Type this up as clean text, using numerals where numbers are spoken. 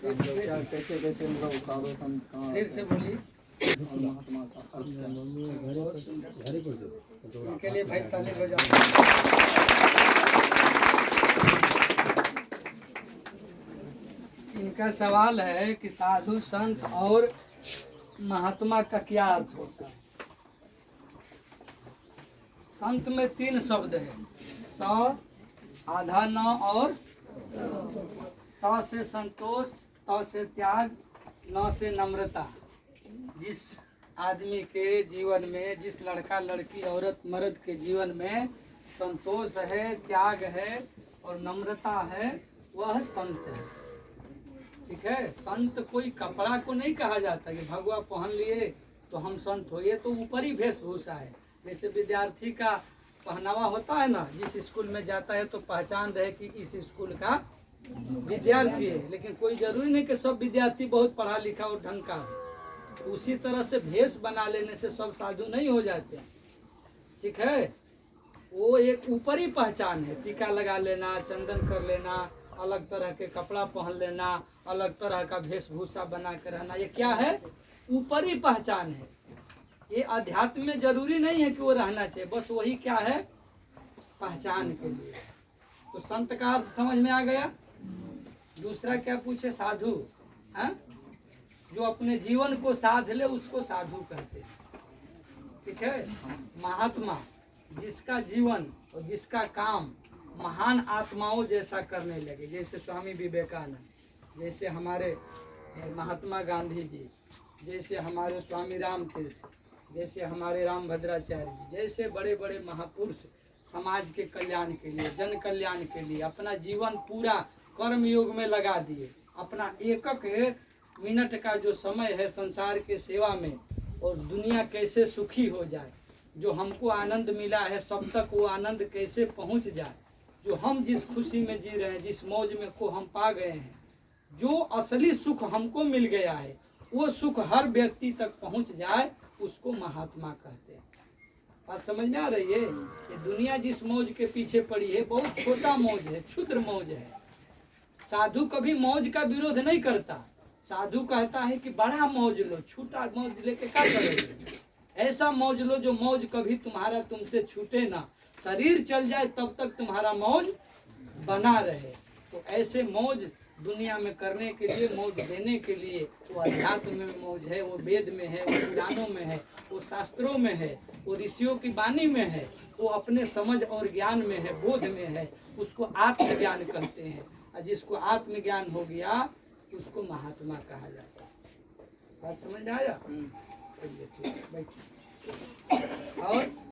कैसे कैसे मतलब साधु संत का फिर से बोलिए। और महात्मा का अर्थ क्या है? इनके लिए भाई ताली बजाओ। इनका सवाल है कि साधु संत और महात्मा का क्या अर्थ होता है। संत में 3 शब्द है, स, आधा न और स से संतोष, त से त्याग, न से नम्रता। जिस आदमी के जीवन में, जिस लड़का लड़की औरत मर्द के जीवन में संतोष है, त्याग है और नम्रता है, वह संत है। ठीक है। संत कोई कपड़ा को नहीं कहा जाता कि भगवा पहन लिए तो हम संत हो, ये तो ऊपरी वेशभूषा है। जैसे विद्यार्थी का पहनावा होता है ना, जिस स्कूल में जाता है तो पहचान रहे कि इस स्कूल का विद्यार्थी है, लेकिन कोई जरूरी नहीं कि सब विद्यार्थी बहुत पढ़ा लिखा और ढंग का हो। उसी तरह से भेष बना लेने से सब साधु नहीं हो जाते। ठीक है। वो एक ऊपरी पहचान है, टीका लगा लेना, चंदन कर लेना, अलग तरह के कपड़ा पहन लेना, अलग तरह का वेशभूषा बना कर रहना, ये क्या है? ऊपरी पहचान है। ये अध्यात्म में जरूरी नहीं है कि वो रहना चाहिए, बस वही क्या है? पहचान के लिए। तो संत का अर्थ समझ में आ गया। दूसरा क्या पूछे? साधु। है जो अपने जीवन को साध ले उसको साधु कहते हैं। ठीक है। महात्मा जिसका जीवन और जिसका काम महान आत्माओं जैसा करने लगे, जैसे स्वामी विवेकानंद, जैसे हमारे महात्मा गांधी जी, जैसे हमारे स्वामी राम तीर्थ, जैसे हमारे राम भद्राचार्य जी, जैसे बड़े बड़े महापुरुष समाज के कल्याण के लिए, जन कल्याण के लिए अपना जीवन पूरा कर्म योग में लगा दिए। अपना एक एक मिनट का जो समय है संसार के सेवा में, और दुनिया कैसे सुखी हो जाए, जो हमको आनंद मिला है सब तक वो आनंद कैसे पहुंच जाए, जो हम जिस खुशी में जी रहे हैं, जिस मौज में को हम पा गए हैं, जो असली सुख हमको मिल गया है, वो सुख हर व्यक्ति तक पहुंच जाए, उसको महात्मा कहते हैं। बात समझ में आ रही है? ये दुनिया जिस मौज के पीछे पड़ी है बहुत छोटा मौज है, क्षुद्र मौज है। साधु कभी मौज का विरोध नहीं करता। साधु कहता है कि बड़ा मौज लो, छोटा मौज लेके क्या करोगे? ऐसा मौज लो जो मौज कभी तुम्हारा तुमसे छूटे ना, शरीर चल जाए तब तक तुम्हारा मौज बना रहे। तो ऐसे मौज दुनिया में करने के लिए, मौज देने के लिए, वो अध्यात्म में मौज है, वो वेद में है, वो पुराणों में है, वो शास्त्रों में है, वो ऋषियों की वाणी में है, वो अपने समझ और ज्ञान में है, बोध में है, उसको आत्मज्ञान कहते हैं। और जिसको आत्मज्ञान हो गया उसको महात्मा कहा जाता है। बात समझ में आया? चलिए ठीक है, बैठिए। और